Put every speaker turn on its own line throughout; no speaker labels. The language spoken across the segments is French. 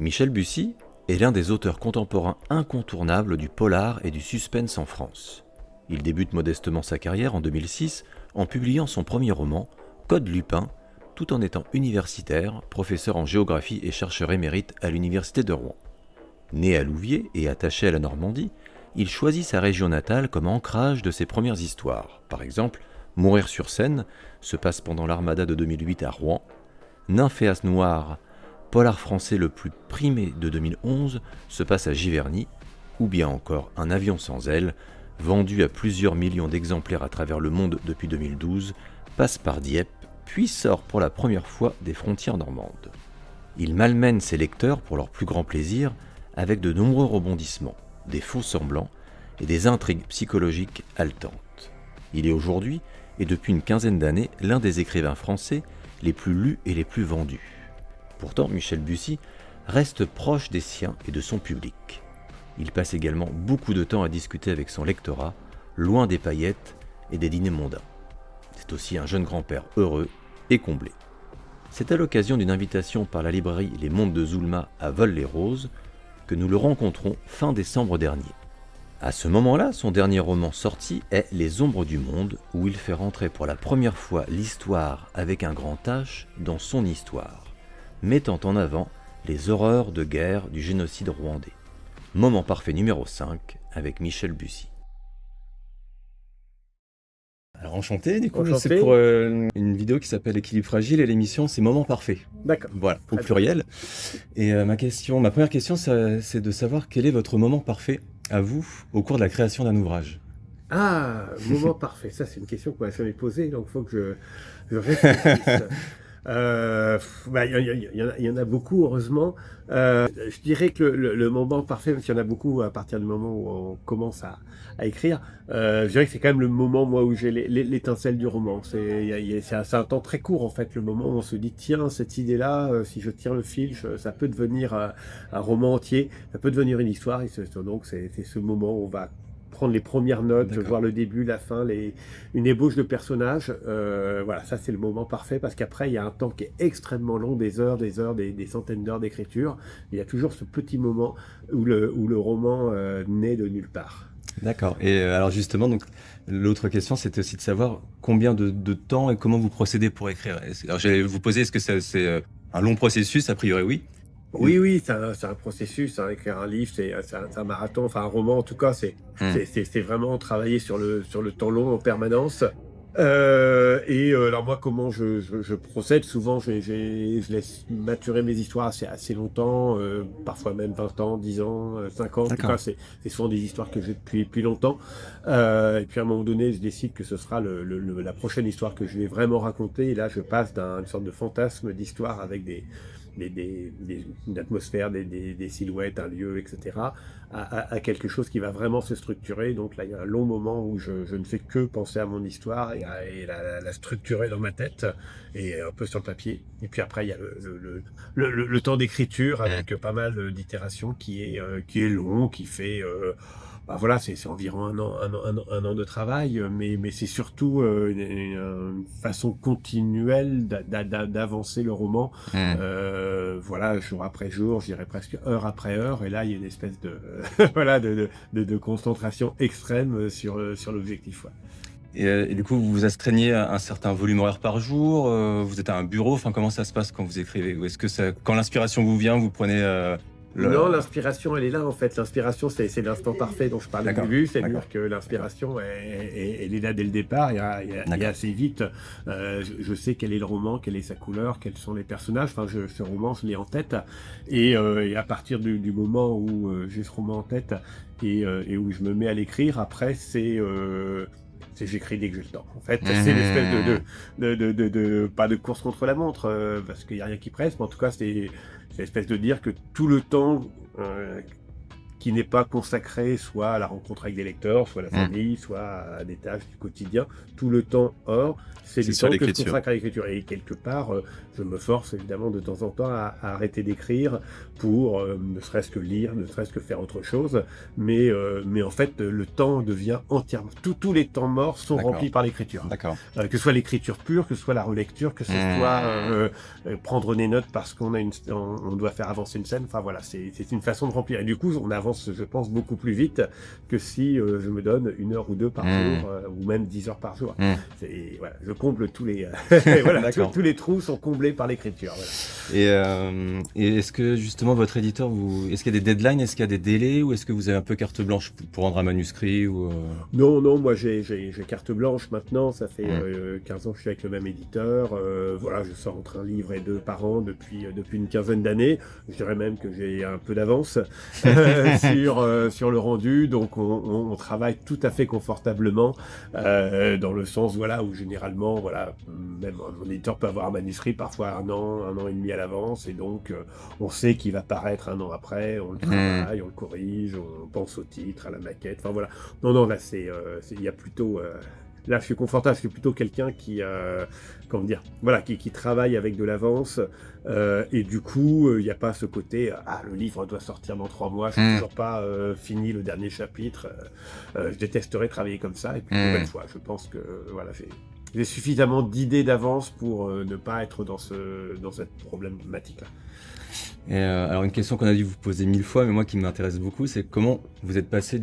Michel Bussy est l'un des auteurs contemporains incontournables du polar et du suspense en France. Il débute modestement sa carrière en 2006 en publiant son premier roman, Code Lupin, tout en étant universitaire, professeur en géographie et chercheur émérite à l'université de Rouen. Né à Louviers et attaché à la Normandie, il choisit sa région natale comme ancrage de ses premières histoires. Par exemple, Mourir sur Seine se passe pendant l'Armada de 2008 à Rouen, Nymphéas Noir, polar français le plus primé de 2011, se passe à Giverny, ou bien encore Un avion sans ailes, vendu à plusieurs millions d'exemplaires à travers le monde depuis 2012, passe par Dieppe, puis sort pour la première fois des frontières normandes. Il malmène ses lecteurs pour leur plus grand plaisir avec de nombreux rebondissements, des faux semblants et des intrigues psychologiques haletantes. Il est aujourd'hui, et depuis une quinzaine d'années, l'un des écrivains français les plus lus et les plus vendus. Pourtant, Michel Bussy reste proche des siens et de son public. Il passe également beaucoup de temps à discuter avec son lectorat, loin des paillettes et des dîners mondains. C'est aussi un jeune grand-père heureux et comblé. C'est à l'occasion d'une invitation par la librairie Les Mondes de Zulma à Veules-les-Roses que nous le rencontrons fin décembre dernier. À ce moment-là, son dernier roman sorti est Les Ombres du Monde, où il fait rentrer pour la première fois l'histoire avec un grand H dans son histoire, mettant en avant les horreurs de guerre du génocide rwandais. Moment parfait numéro 5 avec Michel Bussy. Alors enchanté, du coup, c'est pour une vidéo qui s'appelle Équilibre fragile et l'émission c'est Moment parfait.
D'accord.
Voilà, au pluriel. Et ma première question, c'est de savoir quel est votre moment parfait à vous au cours de la création d'un ouvrage.
Ah, moment parfait. Ça, c'est une question qu'on m'a jamais posée, donc il faut que je réfléchisse. Il y en a beaucoup, heureusement. Je dirais que le moment parfait, même s'il y en a beaucoup à partir du moment où on commence à écrire, je dirais que c'est quand même le moment, moi, où j'ai l'étincelle du roman. C'est un temps très court, en fait, le moment où on se dit, tiens, cette idée-là, si je tire le fil, ça peut devenir un roman entier, ça peut devenir une histoire. Donc, c'est ce moment où on va prendre les premières notes,
D'accord.
voir le début, la fin, une ébauche de personnage. Voilà, ça c'est le moment parfait parce qu'après il y a un temps qui est extrêmement long, des heures, des centaines d'heures d'écriture. Il y a toujours ce petit moment où le roman naît de nulle part.
D'accord. Et alors justement, donc l'autre question, c'était aussi de savoir combien de temps et comment vous procédez pour écrire. Alors j'allais vous poser, est-ce que c'est un long processus? A priori, oui.
Oui, c'est un processus, hein, écrire un livre, c'est un marathon, enfin un roman en tout cas, c'est vraiment travailler sur le temps long en permanence. Alors moi, comment je procède, souvent je laisse maturer mes histoires assez longtemps, parfois même 20 ans, 10 ans, 5 ans, en tout
D'accord.
cas c'est souvent des histoires que j'ai depuis longtemps. Et puis à un moment donné, je décide que ce sera la prochaine histoire que je vais vraiment raconter, et là je passe d'une sorte de fantasme d'histoire avec une atmosphère, des silhouettes, un lieu, etc., à quelque chose qui va vraiment se structurer. Donc là, il y a un long moment où je ne fais que penser à mon histoire et la structurer dans ma tête et un peu sur le papier. Et puis après, il y a le temps d'écriture avec pas mal d'itérations qui est long, qui fait... voilà, c'est environ un an de travail, mais c'est surtout une façon continuelle d'avancer le roman. Voilà, jour après jour, je dirais presque heure après heure, et là il y a une espèce de voilà de concentration extrême sur l'objectif. Ouais.
Et du coup, vous vous astreignez à un certain volume horaire par jour, vous êtes à un bureau, enfin comment ça se passe quand vous écrivez? Ou est-ce que quand l'inspiration vous vient, vous prenez
Non, l'inspiration, elle est là en fait. L'inspiration, c'est l'instant parfait dont je parlais au
D'accord,
début.
d'accord.
C'est-à-dire que l'inspiration, elle est là dès le départ. Il y
D'accord.
a assez vite. Je sais quel est le roman, quelle est sa couleur, quels sont les personnages. Enfin, ce roman, je l'ai en tête. Et à partir du moment où j'ai ce roman en tête et où je me mets à l'écrire, après, j'écris dès que j'ai le temps. En fait, c'est l'espèce pas de course contre la montre, parce qu'il n'y a rien qui presse, mais en tout cas, c'est l'espèce de dire que tout le temps qui n'est pas consacré soit à la rencontre avec des lecteurs, soit à la
Mmh.
famille, soit à des tâches du quotidien. Tout le temps hors, c'est
C'est
du
sur
temps que je
l'écriture.
consacre à l'écriture. Et quelque part, je me force évidemment de temps en temps à arrêter d'écrire pour ne serait-ce que lire, ne serait-ce que faire autre chose. Mais en fait, le temps devient entièrement... Tous les temps morts sont
D'accord,
remplis par l'écriture.
d'accord.
Que ce soit l'écriture pure, que ce soit la relecture, que ce soit
Mmh.
prendre des notes parce on doit faire avancer une scène. Enfin voilà, c'est une façon de remplir. Et du coup, on avance, je pense, beaucoup plus vite que si je me donne 1 heure ou 2 par jour,
Mmh.
ou même 10 heures par jour.
Mmh.
Voilà, je comble tous les voilà,
D'accord.
tous les trous sont comblés par l'écriture. Voilà.
Et est-ce que justement votre éditeur est-ce qu'il y a des deadlines? Est-ce qu'il y a des délais? Ou est-ce que vous avez un peu carte blanche pour rendre un manuscrit ou?
Non, non, moi j'ai carte blanche maintenant, ça fait
Mmh.
15 ans que je suis avec le même éditeur. Voilà, je sors entre un livre et deux par an depuis une quinzaine d'années. Je dirais même que j'ai un peu d'avance sur le rendu, donc on travaille tout à fait confortablement, dans le sens voilà, où généralement, voilà, même mon éditeur peut avoir un manuscrit parfois un an et demi à l'avance, et donc on sait qu'il va paraître un an après, on le
Mmh.
travaille, on le corrige, on pense au titre, à la maquette, enfin voilà. Non, non, là, il y a plutôt. Là, je suis confortable, je suis plutôt quelqu'un qui, comment dire, voilà, qui travaille avec de l'avance, et du coup, il n'y a pas ce côté, ah, le livre doit sortir dans 3 mois, je n'ai
Mmh.
toujours pas fini le dernier chapitre. Je détesterais travailler comme ça. Et puis, une nouvelle
Mmh.
fois, je pense que, voilà, j'ai suffisamment d'idées d'avance pour ne pas être dans cette problématique-là.
Alors une question qu'on a dû vous poser 1000 fois, mais moi qui m'intéresse beaucoup, c'est comment vous êtes passé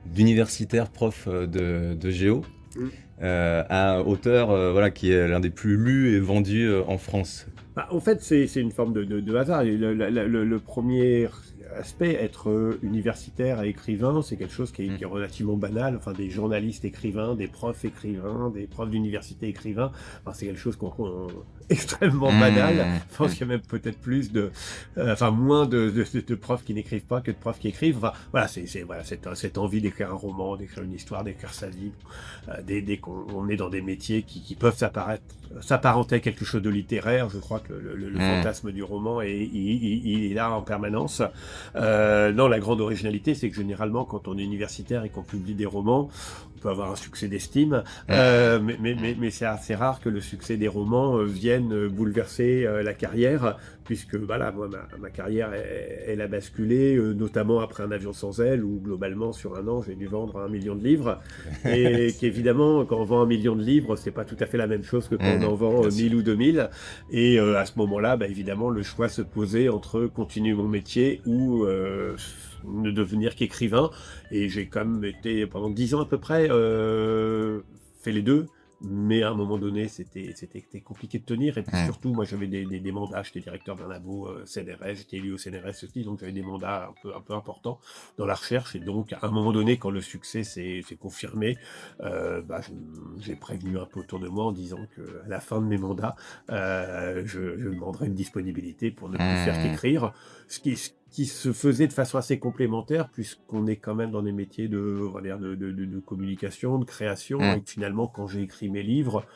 d'universitaire prof, de géo,
Mm.
à auteur, voilà, qui est l'un des plus lus et vendus, en France?
Bah, en fait, c'est une forme de hasard. Et le premier aspect, être universitaire et écrivain, c'est quelque chose
Mmh.
qui est relativement banal. Enfin, des journalistes écrivains, des profs écrivains, des profs d'université écrivains, enfin, c'est quelque chose extrêmement banal.
Mmh.
Je pense
Mmh.
qu'il y a même peut-être enfin moins de profs qui n'écrivent pas que de profs qui écrivent. Enfin, voilà, voilà, cette envie d'écrire un roman, d'écrire une histoire, d'écrire sa vie. Dès qu'on est dans des métiers qui peuvent s'apparenter à quelque chose de littéraire, je crois que le
Mmh.
fantasme du roman il est là en permanence. Non, la grande originalité, c'est que généralement, quand on est universitaire et qu'on publie des romans, on peut avoir un succès d'estime, mais c'est assez rare que le succès des romans vienne bouleverser la carrière, puisque voilà, moi, ma carrière, elle a basculé, notamment après Un avion sans aile, où globalement, sur un an, j'ai dû vendre 1 million de livres, et qu'évidemment, quand on vend 1 million de livres, c'est pas tout à fait la même chose que quand on
Mmh.
en vend
Bien
1000
sûr.
ou 2000. Et à ce moment-là, bah, évidemment, le choix se posait entre continuer mon métier ou ne devenir qu'écrivain. Et j'ai quand même été, pendant 10 ans à peu près, fait les deux. Mais à un moment donné, c'était compliqué de tenir. Et puis
Mmh.
surtout, moi, j'avais des mandats. J'étais directeur d'un labo CNRS, j'étais élu au CNRS aussi, donc j'avais des mandats un peu importants dans la recherche. Et donc, à un moment donné, quand le succès s'est confirmé, bah, j'ai prévenu un peu autour de moi en disant qu'à la fin de mes mandats, je demanderais une disponibilité pour ne plus faire
Mmh.
qu'écrire, ce qui se faisait de façon assez complémentaire, puisqu'on est quand même dans des métiers on va dire de communication, de création, et
Mmh.
que finalement, quand j'ai écrit mes livres,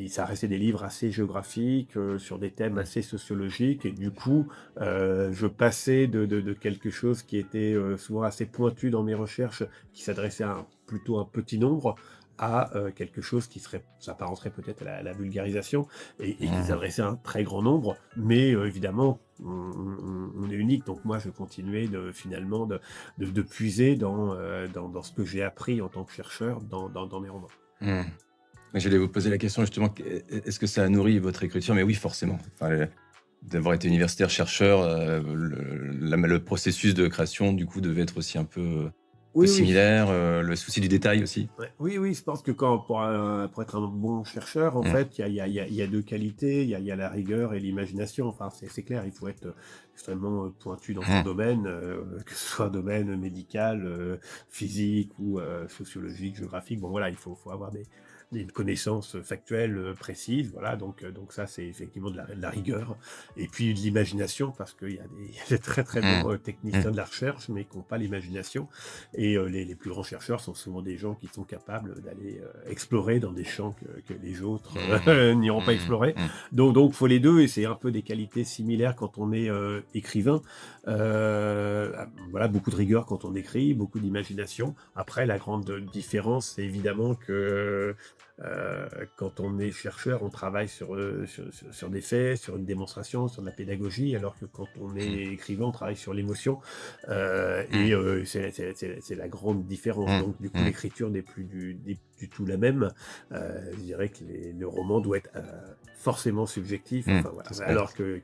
ça restait des livres assez géographiques, sur des thèmes assez sociologiques, et du coup, je passais de quelque chose qui était souvent assez pointu dans mes recherches, qui s'adressait à plutôt un petit nombre, à quelque chose qui s'apparenterait peut-être à la vulgarisation, et qui
Mmh.
s'adressait à un très grand nombre. Mais évidemment, on est unique, donc moi je continuais finalement de puiser dans ce que j'ai appris en tant que chercheur dans mes romans.
Mmh. J'allais vous poser la question justement, est-ce que ça a nourri votre écriture? Mais oui, forcément. Enfin, d'avoir été universitaire, chercheur, le processus de création, du coup, devait être aussi un peu
Oui, oui.
similaire, le souci du détail aussi?
Ouais. Oui, oui, je pense que pour être un bon chercheur, en
Mmh.
fait, il y a deux qualités. Il y a la rigueur et l'imagination. Enfin, c'est clair, il faut être extrêmement pointu dans son
Mmh.
domaine, que ce soit un domaine médical, physique ou sociologique, géographique. Bon, voilà, faut avoir une connaissance factuelle précise. Voilà, donc ça, c'est effectivement de la rigueur. Et puis de l'imagination, parce qu'il y a des, il y a des très très
Mmh.
bons
Mmh.
techniciens de la recherche, mais qui n'ont pas l'imagination. Et les plus grands chercheurs sont souvent des gens qui sont capables d'aller explorer dans des champs que les autres
Mmh.
n'iront pas
Mmh.
explorer.
Mmh.
Donc, faut les deux, et c'est un peu des qualités similaires quand on est écrivain. Voilà, beaucoup de rigueur quand on écrit, beaucoup d'imagination. Après, la grande différence, c'est évidemment que quand on est chercheur, on travaille sur des faits, sur une démonstration, sur de la pédagogie, alors que quand on est écrivain, on travaille sur l'émotion.
Mmh.
C'est la grande différence.
Mmh.
Donc, du coup,
Mmh.
l'écriture n'est plus du tout la même. Je dirais que le roman doit être forcément subjectif,
Mmh.
enfin voilà.
C'est ça.
Alors que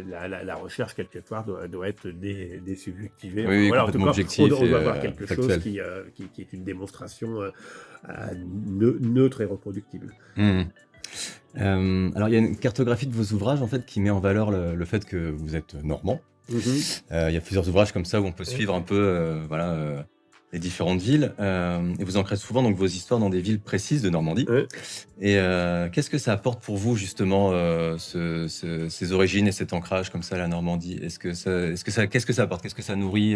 la recherche, quelque part, doit être désubjectivée.
Oui,
Enfin,
oui,
voilà, en tout
complètement
cas,
objectif
on
et
doit avoir quelque chose
factuel.
qui est une démonstration neutre et reproductible.
Mmh. Alors il y a une cartographie de vos ouvrages, en fait, qui met en valeur le fait que vous êtes normand.
Mhm.
Il y a plusieurs ouvrages comme ça où on peut
Ouais.
suivre un peu, voilà, les différentes villes, et vous ancrez souvent donc vos histoires dans des villes précises de Normandie.
Ouais.
Et qu'est-ce que ça apporte pour vous justement, ces origines et cet ancrage comme ça à la Normandie? Qu'est-ce que ça apporte? Qu'est-ce que ça nourrit?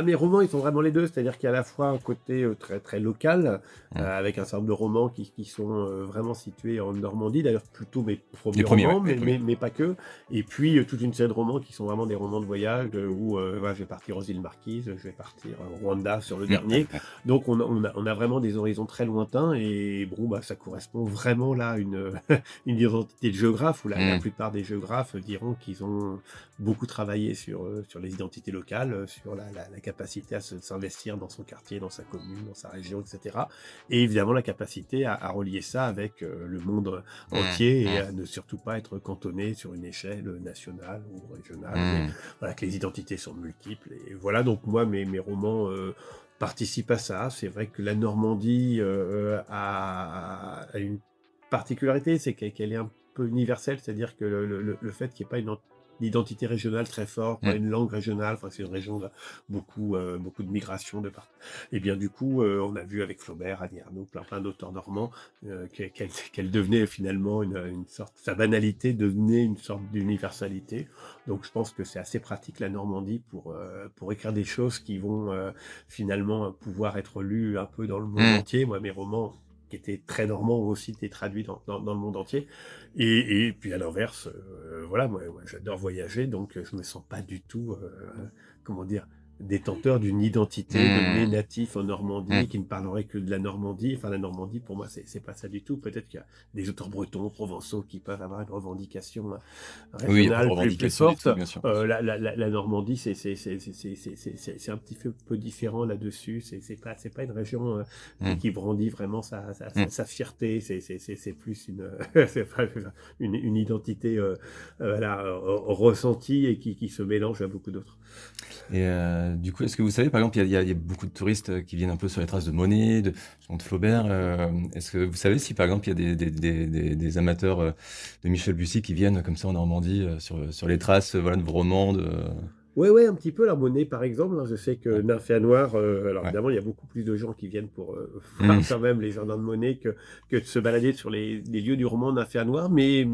Mes romans, ils sont vraiment les deux, c'est-à-dire qu'il y a à la fois un côté très, très local,
Mmh.
avec un certain nombre de romans qui sont vraiment situés en Normandie, d'ailleurs plutôt mes
Les
premiers
premiers, ouais,
romans,
les premiers.
mais pas que. Et puis toute une série de romans qui sont vraiment des romans de voyage, où voilà, je vais partir aux îles Marquises, je vais partir au Rwanda sur le
Mmh.
dernier. Donc on a vraiment des horizons très lointains, et bon, bah, ça correspond vraiment là à une, une identité de géographe, où la
Mmh.
plupart des géographes diront qu'ils ont beaucoup travaillé sur les identités locales, sur la capacité à s'investir dans son quartier, dans sa commune, dans sa région, etc. Et évidemment la capacité à relier ça avec le monde
Mmh.
entier, et
Mmh.
à ne surtout pas être cantonné sur une échelle nationale ou régionale, mais
Mmh.
voilà, que les identités sont multiples. Et voilà, donc moi, mes romans participent à ça. C'est vrai que la Normandie a une particularité, c'est qu'elle est un peu universelle, c'est-à-dire que le fait qu'il n'y ait pas une identité régionale très forte, pas
Mmh.
une langue régionale, enfin c'est une région de beaucoup de migration de part. Et bien du coup, on a vu avec Flaubert, Annie Ernaux, plein d'auteurs normands, qu'elle devenait finalement une sorte, sa banalité devenait une sorte d'universalité. Donc je pense que c'est assez pratique la Normandie pour écrire des choses qui vont finalement pouvoir être lues un peu dans le monde
Mmh.
entier. Moi, mes romans qui étaient très normands ont aussi été traduits dans le monde entier. Et puis à l'inverse, voilà, moi j'adore voyager, donc je me sens pas du tout, comment dire, détenteur d'une identité de né
Mmh.
natif en Normandie,
Mmh.
qui ne parlerait que de la Normandie. Enfin, la Normandie, pour moi, c'est pas ça du tout. Peut-être qu'il y a des auteurs bretons, provençaux, qui peuvent avoir une revendication
Oui, il y a pas de
régionale plus
revendication du
forte.
tout, bien sûr, bien sûr.
La Normandie, c'est un petit peu différent là-dessus. C'est pas une région
Mmh.
qui brandit vraiment
Mmh.
sa fierté. C'est plus une, c'est pas une identité voilà, ressentie, et qui se mélange à beaucoup d'autres.
Et du coup, est-ce que vous savez, par exemple, il y a beaucoup de touristes qui viennent un peu sur les traces de Monet, de Flaubert. Est-ce que vous savez si, par exemple, il y a des amateurs de Michel Bussy qui viennent comme ça en Normandie sur les traces voilà, de vos romans
Ouais, ouais, un petit peu la Monnaie, par exemple, hein. Je sais que
Ouais,
Nymphéa Noire, alors
ouais.
évidemment, il y a beaucoup plus de gens qui viennent pour voir
Mmh.
quand même les jardins de Monet que de se balader sur les lieux du roman Nymphéa Noire, mais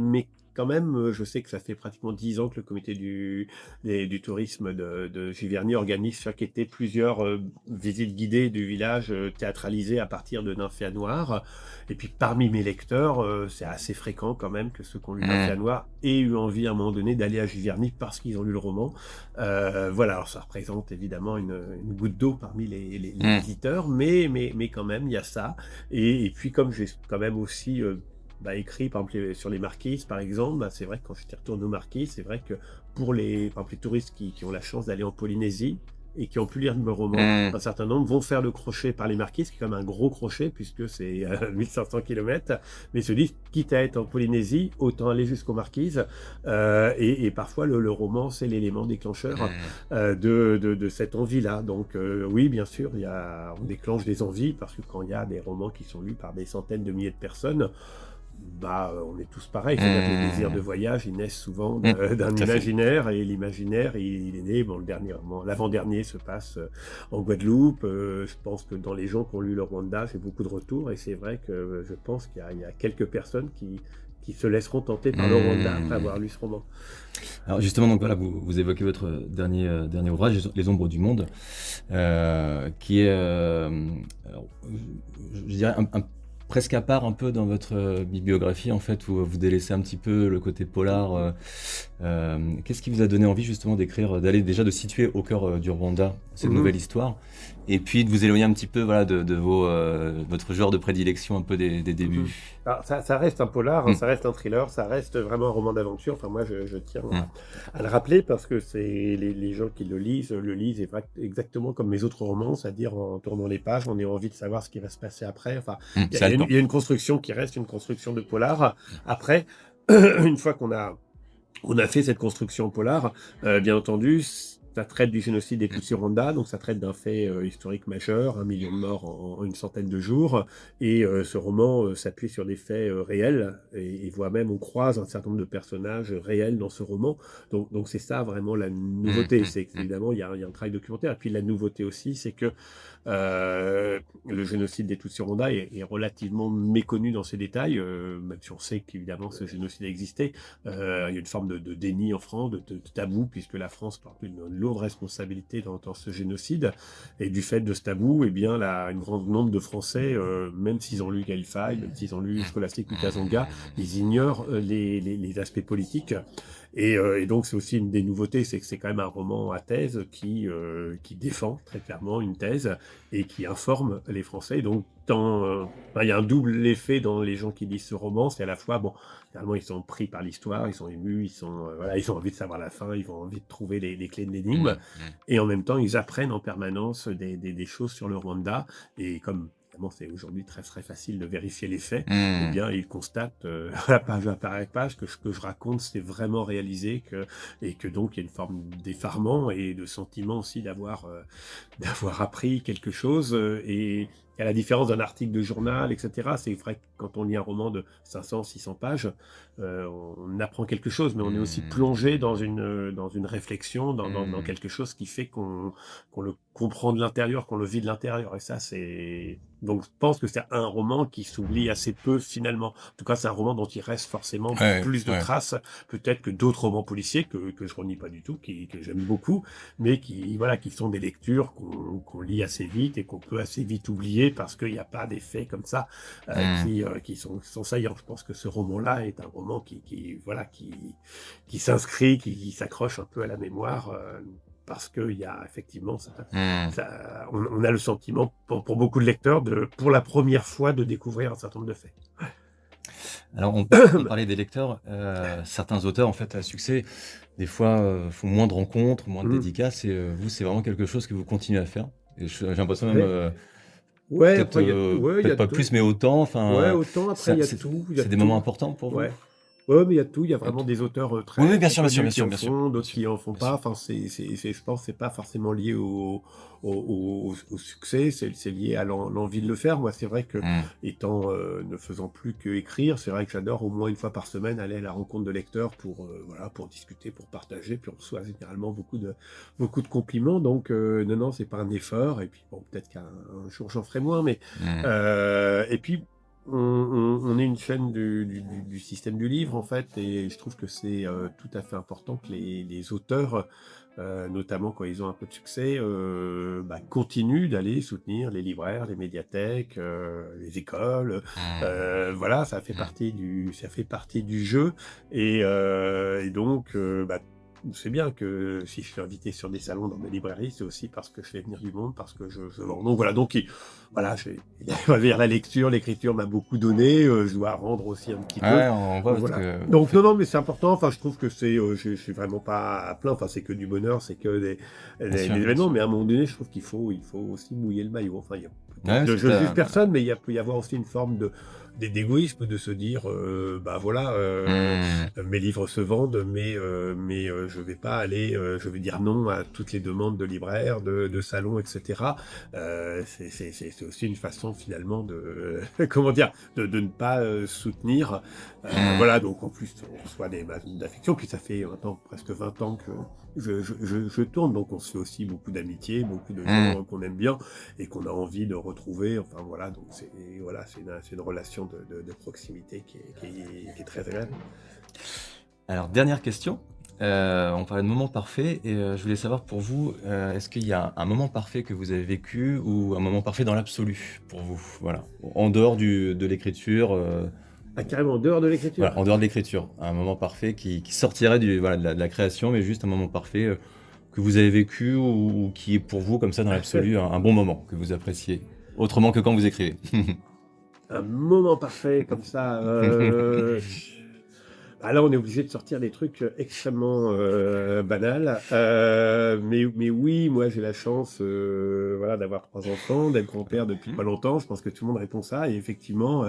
quand même, je sais que ça fait pratiquement 10 ans que le comité du tourisme de Giverny organise chaque été plusieurs visites guidées du village théâtralisées à partir de Nymphéa Noire. Et puis parmi mes lecteurs, c'est assez fréquent quand même que ceux qui ont lu Nymphéa
Mmh.
Noire aient eu envie à un moment donné d'aller à Giverny parce qu'ils ont lu le roman. Voilà, alors ça représente évidemment une goutte d'eau parmi les
Mmh.
visiteurs, mais quand même, il y a ça. Et puis, comme j'ai quand même aussi écrit, par exemple, sur les Marquises, par exemple, c'est vrai que quand j'étais retourné aux Marquises, c'est vrai que pour par exemple, les touristes qui ont la chance d'aller en Polynésie et qui ont pu lire mes romans,
Mmh.
un certain nombre vont faire le crochet par les Marquises, qui est quand même un gros crochet, puisque c'est 1500 km, mais ils se disent, quitte à être en Polynésie, autant aller jusqu'aux Marquises. Et parfois, le roman, c'est l'élément déclencheur
Mmh.
de cette envie-là. Donc oui, bien sûr, on déclenche des envies, parce que quand il y a des romans qui sont lus par des centaines de milliers de personnes, on est tous pareils. C'est-à-dire que les désirs de voyage, ils naissent souvent d'un
Tout à fait.
imaginaire, et l'imaginaire, il est né, l'avant-dernier se passe en Guadeloupe. Je pense que dans les gens qui ont lu le Rwanda, j'ai beaucoup de retours, et c'est vrai que je pense qu'il y a quelques personnes qui se laisseront tenter par le Rwanda après
Mmh.
avoir lu ce roman.
Alors justement, donc voilà, vous évoquez votre dernier ouvrage, Les Ombres du Monde, qui est, alors, je dirais, presque à part un peu dans votre bibliographie, en fait, où vous délaissez un petit peu le côté polar. Qu'est-ce qui vous a donné envie justement d'écrire, de situer au cœur du Rwanda cette
Mhm.
nouvelle histoire, et puis de vous éloigner un petit peu, voilà, de votre genre de prédilection un peu des
Mhm.
débuts.
Alors, ça reste un polar, hein,
Hum,
ça reste un thriller, ça reste vraiment un roman d'aventure. Enfin, moi, je tiens
hum,
à le rappeler, parce que c'est les gens qui le lisent exactement comme mes autres romans, c'est-à-dire en tournant les pages, on a envie de savoir ce qui va se passer après. Enfin,
c'est haletant.
il y a une construction qui reste une construction de polar. Après, une fois on a fait cette construction polar, bien entendu. Ça traite du génocide des Tutsis Rwanda, donc ça traite d'un fait historique majeur, 1 million de morts en une centaine de jours. Et ce roman s'appuie sur des faits réels, et voit même, on croise un certain nombre de personnages réels dans ce roman. Donc c'est ça vraiment la nouveauté. C'est qu'évidemment, il y a un travail documentaire. Et puis la nouveauté aussi, c'est que le génocide des Tutsis Rwanda est relativement méconnu dans ses détails, même si on sait qu'évidemment ce génocide a existé. Il y a une forme de déni en France, de tabou, puisque la France porte une lourde responsabilité dans ce génocide. Et du fait de ce tabou, eh bien, un grand nombre de Français, même s'ils ont lu Gaël Faye, même s'ils ont lu Scholastique Mukasonga, ils ignorent les aspects politiques. Et donc, c'est aussi une des nouveautés, c'est que c'est quand même un roman à thèse qui défend très clairement une thèse et qui informe les Français. Donc, il y a un double effet dans les gens qui lisent ce roman. C'est à la fois, bon, finalement, ils sont pris par l'histoire, ils sont émus, ils ont envie de savoir la fin, ils ont envie de trouver les clés de l'énigme. Et en même temps, ils apprennent en permanence des choses sur le Rwanda. Et comme évidemment, c'est aujourd'hui très très facile de vérifier les faits, eh bien, ils constatent la page après page que ce que je raconte, c'est vraiment réalisé, et que donc il y a une forme d'effarement et de sentiment aussi d'avoir appris quelque chose. Et à la différence d'un article de journal, etc., c'est vrai que quand on lit un roman de 500, 600 pages, on apprend quelque chose, mais on est aussi plongé dans une réflexion, dans quelque chose qui fait qu'on le comprend de l'intérieur, qu'on le vit de l'intérieur. Et ça, c'est... Donc, je pense que c'est un roman qui s'oublie assez peu, finalement. En tout cas, c'est un roman dont il reste forcément
Ouais,
plus de
ouais.
traces, peut-être que d'autres romans policiers que je relis pas du tout, que j'aime beaucoup, mais qui sont des lectures qu'on lit assez vite et qu'on peut assez vite oublier, parce qu'il n'y a pas des faits comme ça qui sont saillants. Je pense que ce roman-là est un roman qui s'inscrit, qui s'accroche un peu à la mémoire, parce qu'il y a effectivement on a le sentiment, pour beaucoup de lecteurs, pour la première fois, de découvrir un certain nombre de faits.
Alors on parlait des lecteurs, certains auteurs en fait à succès, des fois, font moins de rencontres, moins de
Mmh.
dédicaces, et vous, c'est vraiment quelque chose que vous continuez à faire, et j'ai l'impression même,
Ouais. Ouais,
peut-être,
après, il y
peut-être
a
pas
tout.
plus, mais autant,
Ouais,
enfin,
autant, après, il
ça
y a tout, il y a
c'est des moments
tout.
importants pour vous?
Ouais. Ouais, mais il y a tout. Il y a vraiment
OK.
des auteurs
Oui, oui,
très,
bien
très
sûr, bien sûr,
connus
bien
qui
sûr,
en
bien sûr,
font,
bien
d'autres
sûr,
qui en font
bien
pas.
sûr.
Enfin, je pense que c'est pas forcément lié au succès, c'est lié à l'envie de le faire. Moi, c'est vrai que,
Mmh.
ne faisant plus que écrire, c'est vrai que j'adore au moins une fois par semaine aller à la rencontre de lecteurs pour discuter, pour partager. Puis on reçoit généralement beaucoup de compliments. Donc, non, c'est pas un effort. Et puis, bon, peut-être qu'un jour j'en ferai moins, mais,
Mmh.
et puis, on est une chaîne du système du livre, en fait, et je trouve que c'est tout à fait important que les auteurs, notamment quand ils ont un peu de succès, continuent d'aller soutenir les libraires, les médiathèques, les écoles. Voilà,
Mmh.
ça fait partie du jeu. Et donc, c'est bien que si je suis invité sur des salons dans mes librairies, c'est aussi parce que je fais venir du monde, parce que je vends. Donc voilà, voilà, on va dire, la lecture, l'écriture m'a beaucoup donné, je dois rendre aussi un petit peu.
Ouais, on voit
Donc
parce
voilà.
que vous
Donc
faites.
non, mais c'est important. Enfin, je trouve que je suis vraiment pas à plaindre. Enfin, c'est que du bonheur, c'est que
Bien sûr,
des
bien
événements.
sûr.
Mais à un moment donné, je trouve il faut aussi mouiller le majuste. Enfin, il y a peut-être,
Ouais,
je
c'est
juge personne, mais il peut y avoir aussi une forme d'égoïsme, de se dire, bah voilà,
Mmh.
mes livres se vendent, mais je vais pas aller, je vais dire non à toutes les demandes de libraires, de salons, etc. C'est aussi une façon finalement de, comment dire, de ne pas soutenir.
Mmh.
Voilà, donc en plus on reçoit des masses d'affection, puis ça fait maintenant presque 20 ans que je tourne, donc on se fait aussi beaucoup d'amitié, beaucoup de
Mmh.
gens qu'on aime bien et qu'on a envie de retrouver. Enfin voilà, donc voilà, c'est une relation de proximité qui est très agréable.
Alors dernière question, on parlait de moment parfait et je voulais savoir pour vous, est-ce qu'il y a un moment parfait que vous avez vécu ou un moment parfait dans l'absolu pour vous? Voilà, en dehors de l'écriture,
Ah, carrément, en dehors de l'écriture?
voilà, en dehors de l'écriture, un moment parfait qui sortirait voilà, de la création, mais juste un moment parfait, que vous avez vécu ou qui est pour vous comme ça dans l'absolu un bon moment que vous appréciez, autrement que quand vous écrivez?
Un moment parfait comme ça, bah, là, on est obligé de sortir des trucs, extrêmement, banals, mais oui, moi, j'ai la chance, voilà, d'avoir 3 enfants, d'être grand-père depuis
Mmh.
pas longtemps. Je pense que tout le monde répond ça et effectivement,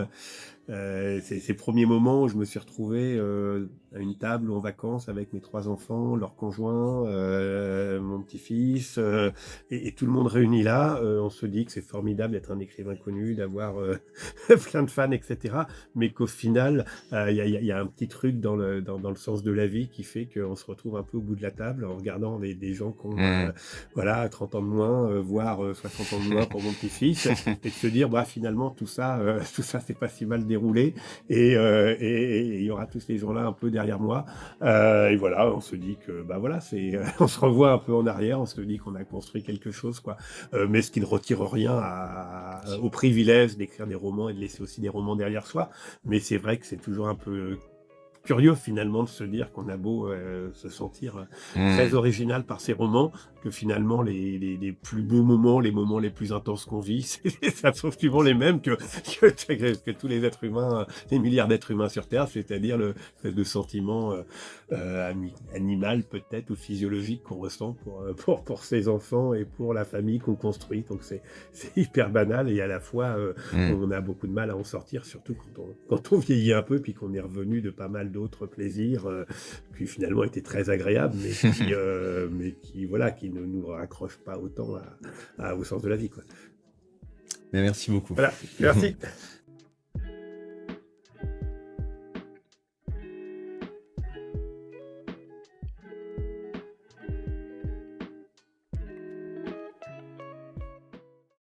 ces premiers moments où je me suis retrouvé à une table en vacances avec mes 3 enfants, leurs conjoints, mon petit-fils, et tout le monde réuni là, on se dit que c'est formidable d'être un écrivain connu, d'avoir plein de fans, etc. Mais qu'au final, il y a un petit truc dans le sens de la vie qui fait qu'on se retrouve un peu au bout de la table en regardant des gens qui ont
Mmh.
voilà, 30 ans de moins, voire 60 ans de moins pour mon petit-fils, et de se dire, bah, finalement, tout ça, tout ça, c'est pas si mal déroulé, et il y aura tous ces gens-là un peu derrière moi. Et voilà, on se dit que, bah voilà, on se revoit un peu en arrière, on se dit qu'on a construit quelque chose, quoi. Mais ce qui ne retire rien au privilège d'écrire des romans et de laisser aussi des romans derrière soi. Mais c'est vrai que c'est toujours un peu curieux finalement de se dire qu'on a beau se sentir très
Mmh.
original par ces romans, que finalement les plus beaux moments, les moments les plus intenses qu'on vit, ça sont souvent les mêmes que tous les êtres humains, les milliards d'êtres humains sur Terre, c'est-à-dire le espèce de sentiment animal peut-être ou physiologique qu'on ressent pour ses enfants et pour la famille qu'on construit. Donc c'est hyper banal et à la fois
Mmh.
on a beaucoup de mal à en sortir, surtout quand on vieillit un peu, puis qu'on est revenu de pas mal d'autres plaisirs, qui finalement étaient très agréables, mais qui voilà, qui ne nous raccrochent pas autant au sens de la vie, quoi.
Mais merci beaucoup.
Voilà, merci.